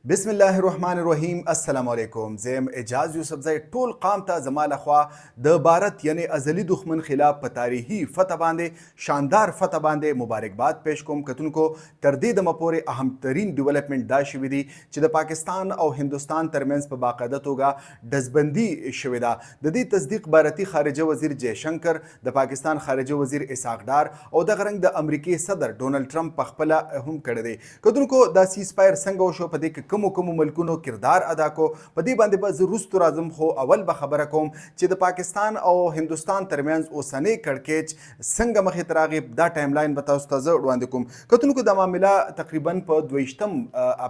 بسم الله الرحمن الرحیم. السلام علیکم. زم اجاز یوسفزای ټول قام ته زما لخوا د بھارت یعنی ازلی دښمن خلاف په تاریخي فتح باندې شاندار فتح باندې مبارکباد پیش کوم. کتونکو تر دې دمه پورې اهم ترین ډیولپمنٹ دا شوی دی چې د پاکستان او هندوستان ترمنځ په باقاعده توګه ډزبندي شوې ده. د دې تصدیق بھارتي خارجه وزیر جयशंकर، د پاکستان خارجه وزیر اسحاق ډار او دغه رنګ د امریکای صدر ډونلډ ټرمپ په خپله هم کړی دی. کتونکو دا سیزفایر څنګه وشو، په دې کې کومو ملکونو کردار ادا کو، په دې باندې به زه وروستو راځم. خو اول به خبره کوم چې د پاکستان او هندوستان ترمنځ اوسنی کړکېچ څنګه مخې ته راغی. دا ټایم لاین به تاسو ته زه وړاندې کوم. کتونکو دا معامله تقریبا په 22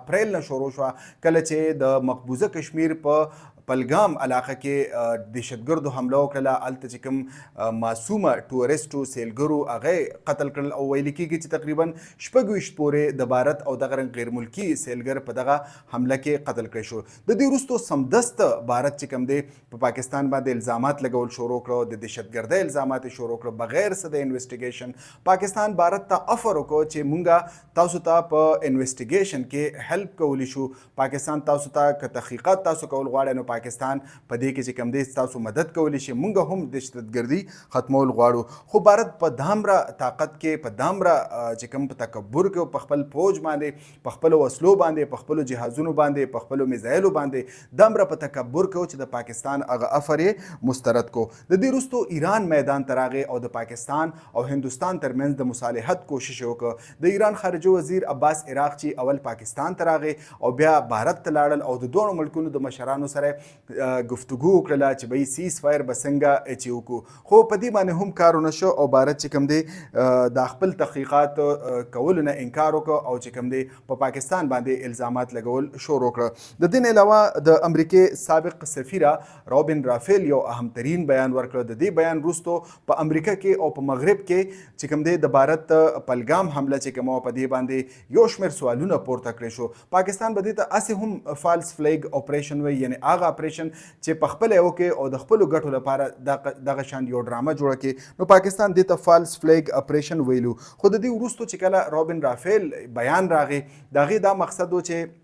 اپریل نه شروع شوه، کله چې د مقبوضه کشمیر په پلګام علاقه کې دهشتګردو حمله وکړله. هلته چې کوم معصومه ټورسټو سیلګرو هغه قتل کړل او ویل کېږي چې تقریبا 26 پورې د بھارت او دغه رنګ غیر ملکي سیلګر په دغه حمله کې قتل کړی شو. د دې وروستو سمدست بھارت چې کوم دی په پاکستان باندې الزامات لګول شروع کړو، د دهشتګردۍ الزامات شروع کړو بغیر څه د انویسټیګیشن. پاکستان بھارت ته افر وکړو چې مونږه تاسو ته په انویسټیګیشن کې هیلپ کولی شو. پاکستان تاسو ته که تحقیقات تاسو کول غواړئ نو پاکستان په دې کې چې کوم دی تاسو مدد کولی شي. مونږ هم دهشتګردي ختمول غواړو. خو بھارت په دامره طاقت کې، په دامره چې کوم په تکبر کې، په خپل فوج باندې، په خپل وسلو باندې، په خپل جهازونو باندې، په خپل میزایلو باندې دامره په تکبر کو چې د پاکستان هغه افر مسترد کو. د دې وروستو ایران میدان ته راغی او د پاکستان او هندوستان ترمنځ د مصالحت کوشش وکړ. د ایران خارجه وزیر عباس عراقچي اول پاکستان ته راغی او بیا بھارت ته لاړل او د دوه ملکونو د مشرانو سره گفتگو وکړله چې به سیز فایر به څنګه چې وکړو. خو په دې باندې هم کار ونه شو او بھارت چې کوم دی د خپل تحقیقات کولو نه انکار وکړ او چې کوم دی په پاکستان باندې الزامات لګول شروع کړه. د دې علاوه د امریکای سابق سفیره رابن رافیل یو اهم ترین بیان ورکړ. د دې بیان وروستو په امریکا کې او په مغرب کې چې کوم دی د بھارت پلګام حمله چې کوم په دې باندې یو شمېر سوالونه پورته کړی شو. پاکستان به دې ته هسې هم فالس فلیګ اپریشن وایي، یعنی هغه اپریشن چې په خپل یو کې او د خپل ګټو لپاره دغه شان یو ډرامه جوړه کړي، نو پاکستان دې ته فالس فلیګ اپریشن ویلو. خو د دې وروستو چې کله رابن رافیل بیان راغی، د هغې دا مقصد و چې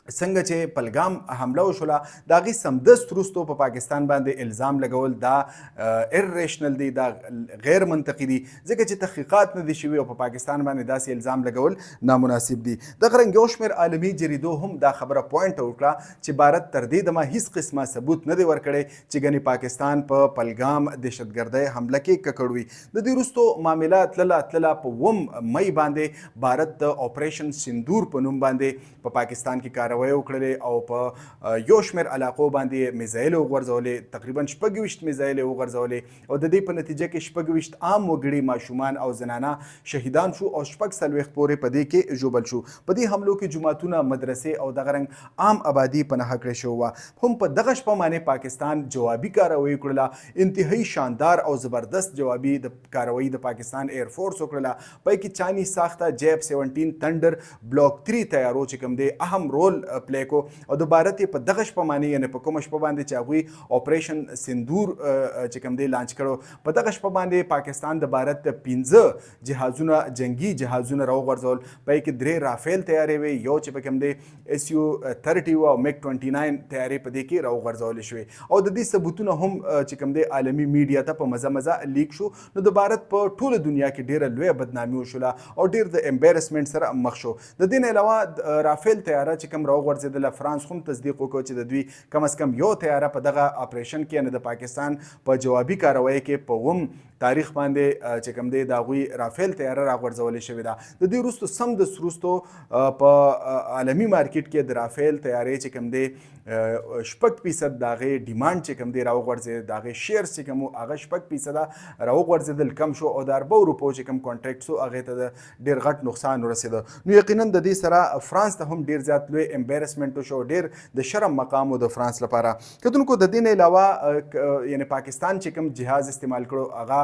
څنګه چې پلګام حمله وشوله د هغې سمدست وروستو په پاکستان باندې الزام لګول دا ایرریشنل دی، دا غیر منطقي دی، ځکه چې تحقیقات نه دي شوي او په پاکستان باندې داسې الزام لګول نامناسب دي. دغه رنګ یو شمېر عالمي جریدو هم دا خبره پوینټ وکړه چې بھارت تر دې دمه هیڅ قسمه ثبوت نه دی ورکړی چې ګنې پاکستان په پلګام دهشتګردۍ حمله کې ککړ وي. د دې وروستو معامله تلله په 9 مۍ باندې بھارت د اپریشن سندور په نوم باندې په پاکستان کې وکړلې او په یو شمېر علاقو باندې میزایل وغورځولې، تقریبا 26 میزایل وغورځولې او د دې په نتیجه کې 26 عام وګړي، ماشومان او زنانه شهیدان شو او 46 پورې په دې کې ژوبل شو. په دې حملو کې جوماتونه، مدرسې او دغه رنګ عام آبادي په نښه کړې شوې وه. هم په دغه شپه باندې پاکستان جوابي کاروي کړله، انتهایی شاندار او زبردست جوابي د کاروي د پاکستان ایر فورس وکړله. په کې چانی ساخته جیب 17 تندر بلاک 3 تیارو چې کوم دی اهم رول پلی کو او د بھارت په دغه شپه باندې، یعنی په کومه شپه باندې چې هغوی اپریشن سندور چې کوم دی لانچ کړو، په دغه شپه باندې پاکستان د بھارت 15 جهازونه، جنگي جهازونه راوغورځول. په کې 3 رافیل تیارې وې، یو چې په کوم دی SU-30 او میک 29 تیارې په دې کې راوغورځولې شوې او د دې ثبوتونه هم چې کوم دی عالمي میډیا ته په مزه لیک شو. نو د بھارت په ټوله دنیا کې ډیره لویه بدنامي وشوله او ډیر د امبیرسمنټ سره مخ شو. د دې نه علاوه رافیل تیاره چې کوم راوغورځېدله، فرانس هم تصدیق وکړ چې د دوی کم از کم یو تیاره په دغه اپریشن کې، یعنې د پاکستان په جوابي کاروی کې په 9 تاریخ باندې چې کوم دی د هغوی رافیل تیاره راغورځولې شوې ده. د دې وروستو سمدست وروستو په عالمي مارکیټ کې د رافیل تیارې چې کوم دی 6% د هغې ډیمانډ چې کوم دی راوغورځېد، د هغې شیرز چې کوم و هغه 6% راوغورځېدل، کم شو او د 40 روپو چې کوم کانټریکټس و هغې ته د ډېر غټ نقصان ورسېده. نو یقینا د دې سره فرانس ته هم ډېر زیات لوی امبیرسمنټ شو، ډېر د شرم مقام و د فرانس لپاره. کتونکو د دې نه علاوه یعنی پاکستان چې کوم جهاز استعمال کړو هغه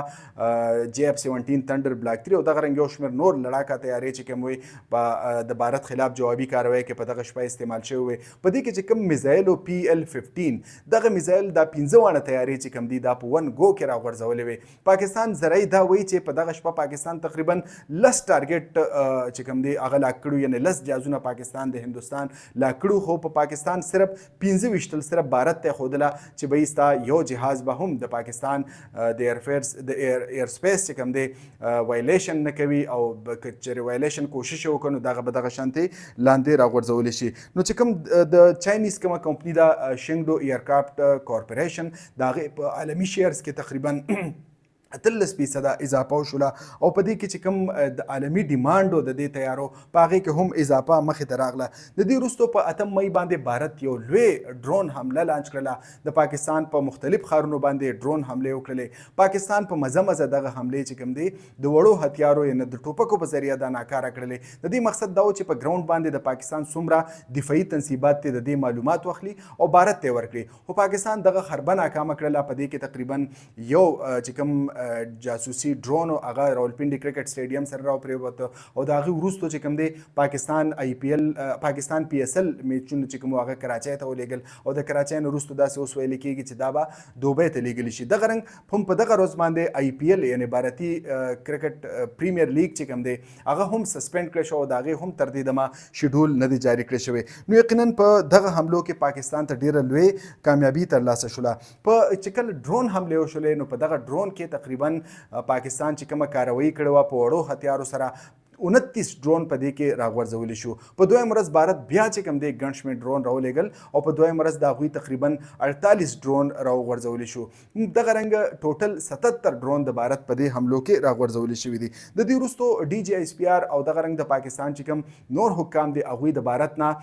جیب 17 تندر بلاک 3 او دغه رنګ یو شمېر نور لړاکه تیارې چې کوم وي د بھارت خلاف جوابي کاروی کې په دغه شپه استعمال شوی وي. په دې کې چې کوم میزایل او PL-15 دغه میزایل دا 15 وانه تیارې چې کوم دي دا په 1 go کې راغورځولې وي. پاکستان زرعي دا وایي چې په دغه شپه پاکستان تقریبا 10 ټارګټ چې کوم دی هغه لاک کړو، یعنی 10 جهازونه پاکستان د هندوستان لا کړو خو په پاکستان صرف 25 صرف بھارت ته خودله چې به ستا یو جهاز به هم د پاکستان د ایر سپیس چې کوم دی وایلیشن نه کوي او چې وایلیشن کوشش وکړو نو دغه به دغه شانتي لاندې راغورځولی شي. نو چې کوم د چاینیز کومه کمپني دا شینګډو ایرکرافټ کارپوریشن د هغې په عالمي شیرز کې تقریبا 13% اضافه وشوله او په دې کې چې کوم د عالمي ډیمانډ و د دې تیارو په هغې کې هم اضافه مخې ته راغله. د دې وروستو په 8 مئی باندې بھارت یو لوی ډرون حمله لانچ کړله. د پاکستان په مختلف ښارونو باندې ډرون حملې وکړلې. پاکستان په مزه مزه دغه حملې چې کوم دی د وړو هتیارو یعنې د ټوپکو په ذریعه دا ناکاره کړلې. د دې مقصد دا و چې په ګراوند باندې د پاکستان څومره دفاعي تنصیبات دي د دې معلومات واخلي او بھارت ته ورکړي. خو پاکستان دغه خربه ناکامه کړله. په دې کې تقریبا یو چې کوم جاسوسي ډرون هغه راولپنډي کرکټ سټیډیم سره راپرېوته او د هغې وروستو چې کوم دی پاکستان پاکستان PSL میچونه چې کوم هغه کراچۍ ته ولېږل او د کراچۍ نه وروستو داسې اوس ویل کېږي چې دا به دوبۍ ته لیږلی شي. دغه رنګ هم په دغه ورځ باندې IPL یعنې بھارتي کرکټ پریمیر لیګ چې کوم دی هغه هم سسپینډ کړی شو او د هغې هم تر دې دمه شیډول نه دی جاري کړی شوی. نو یقینا په دغه حملو کې پاکستان ته ډېره لوی کامیابي ترلاسه شوله. په چې کله ډرون حملې وشولې نو په دغه ډرون کې تقریبا پاکستان چې کومه کاروایي کړې وه په وړو هتیارو سره 29 ډرون په دې کې راغورځولی شو. په دویم ورځ بھارت بیا چې کوم دی ګڼ شمېر ډرون راولېږل او په دویم ورځ د هغوی تقریبا 48 ډرون راوغورځولی شو. دغه رنګه ټوټل 77 ډرون د بھارت په دې حملو کې راغورځولی شوي دي. د دې وروستو DGISPR او دغه رنګ د پاکستان چې کوم نور حکام دي هغوی د بھارت نه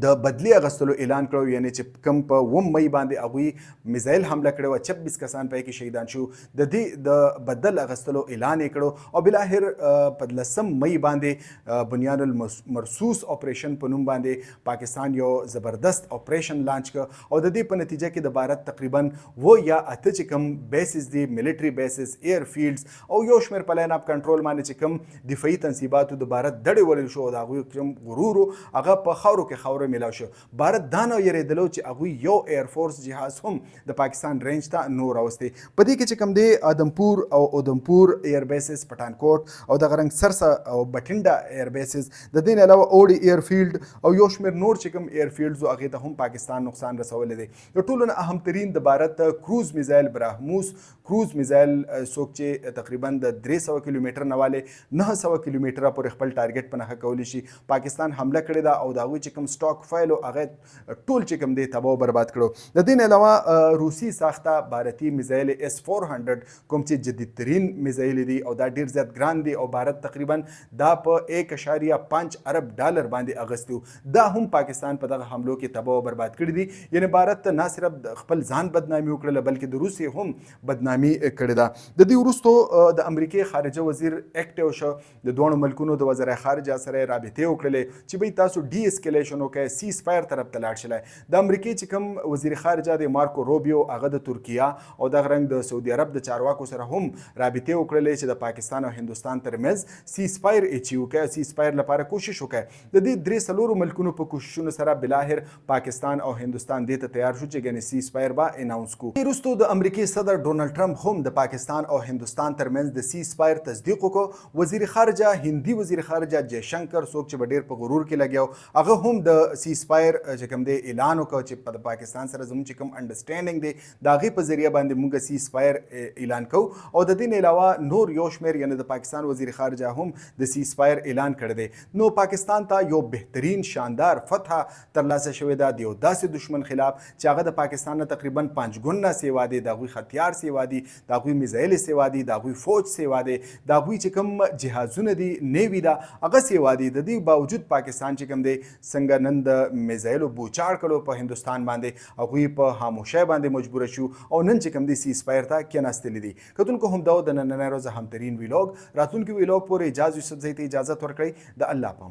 د بدلی اغستلو اعلان کړو. یعنې چې کوم په 9 مئی باندې هغوی میزایل حمله کړې وه 26 کسان په کې شهیدان شو. د دې د بدل اغستلو اعلان یې کړو او بالاخر په 10 مئی باندې بنیان المرصوص اپریشن په نوم باندې پاکستان یو زبردست اپریشن لانچ کړ او د دې په نتیجه کې د بھارت تقریبا و یا اته چې کوم بیسز دي ملټري بیسز ایر فیلډز او یو شمېر په لاین اپ کنټرول باندې چې کوم دفاعي تنصیباتو د بھارت دړې وړل شو او د هغوی کوم غرور هغه په خاورو کې خاورو ملاو شو. بھارت دا نه یریدلو چې هغوی یو ایر فورس جهاز هم د پاکستان رینج ته نو راوستی. په دې کې چې کوم دی آدمپور او اودمپور ایر بیسز پټانکوټ او دغه رنګ سرسا او بټنډا ایر بیسز د دې نه علاوه اوړي ایر فیلډ او یو شمېر نور چې کوم ایر فیلډز و هغې ته هم پاکستان نقصان رسولی دی. د ټولو نه اهمترین د بھارت کروز میزایل براهموس کروز میزایل څوک چې تقریبا د 300 کیلومیټر نه والې 900 کیلومیټره پورې خپل ټارګټ په نښه کولی شي. پاکستان حمله کړې ده او د هغوی چې کوم سټاک فایل هغه ټول چې کوم دی تباه او برباد کړو. د دې نه علاوه روسي ساخته بھارتي میزایل S-400 کوم چې جدیدترین میزایل دي او دا ډېر زیات ګران دي او بھارت تقریبا دا په 1.5 ارب ډالر باندې اغوستی. دا هم پاکستان په دغه حملو کې تباه او برباد کړي دي. یعنې بھارت نه صرف خپل ځان بدنامي وکړله بلکې د روسیې هم بدنامي کړې ده. د دې وروستو د امریکې خارجه وزیر اکټیو شو. د دواړو ملکونو د وزیر خارجه سره رابطې وکړلې چې بھئی تاسو ډي اسکلیشن وکړئ سیسفایر طرف ته لاړ شلی. د امریکې چې کوم وزیر خارجه دی مارکو روبیو هغه د ترکیه او دغه رنګ د سعودي عرب د چارواکو سره هم رابطې وکړلې چې د پاکستان او هندوستان ترمنځ سیسفایر اچیو کړي سیسفایر لپاره کوشش وکړي. د دې 3 ملکونو په کوششونو سره بلاخر پاکستان او هندوستان دې ته تیار شو چې ګنې سیسفایر به اناونس کو. وروستو د امریکې صدر ډونالډ ټرمپ هم د پاکستان او هندوستان ترمنځ د سیسفایر تصدیق وکړو. وزیر خارجه هندي وزیر خارجه جیشنکر څوک چې به ډېر په غرور کې لګیاو هغه هم د سیسفایر چې کوم دی اعلان وکړ چې په پاکستان سره زموږ چې کوم انډرسټینډینګ دی د هغې په ذریعه باندې موږ سیسفایر اعلان کوو او د دې نه علاوه نور یو شمېر یعنې د پاکستان وزیر خارجه هم د سیسفایر اعلان کړی دی. نو پاکستان ته یو بهترین شاندار فتح ترلاسه شوې ده د یو داسې دشمن خلاف چې هغه د پاکستان نه تقریبا 5 ګونه سیوا دی. د هغوی ختیار سیوا دي د هغوی میزایل سیوا دي د هغوی فوج سیوا دی د هغوی چې کوم جهازونه دي نیوي ده هغه سیوا دي. د دې باوجود پاکستان چې کوم دی څنګه نن د میزایلو بوچاړ کړو په هندوستان باندې هغوی په خاموشۍ باندې مجبوره شو او نن چې کوم دی سیسفایر ته کېناستلي دي. کتونکو همدا و د نننۍ ورځ اهمترین ویلاګ. راتلونکي ویلاګ پورې اجاز یوسفزۍ ته اجازت ورکړئ. د الله په امان.